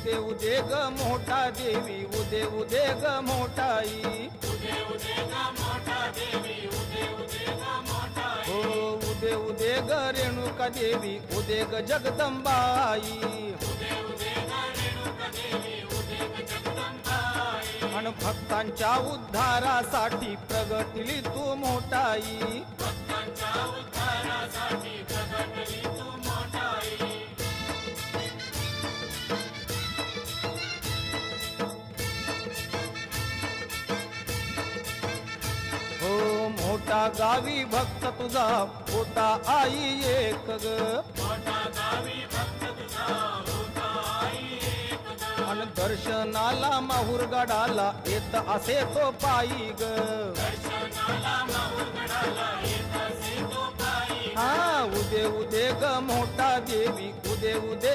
उदे उदे ग मोठा देवी उदे उदे ग मोठाई हो उदे उदे ग रेणुका देवी उदे ग जगदंबाई अन भक्तांच्या उद्धारासाठी प्रगटली तू मोठाई हो मोठा गावी भक्त तुझा होता आई एक ग अन दर्शनाला माहुरगडाला येत असे तो पायी ग हा उदे उदे ग मोठा देवी उदे उदे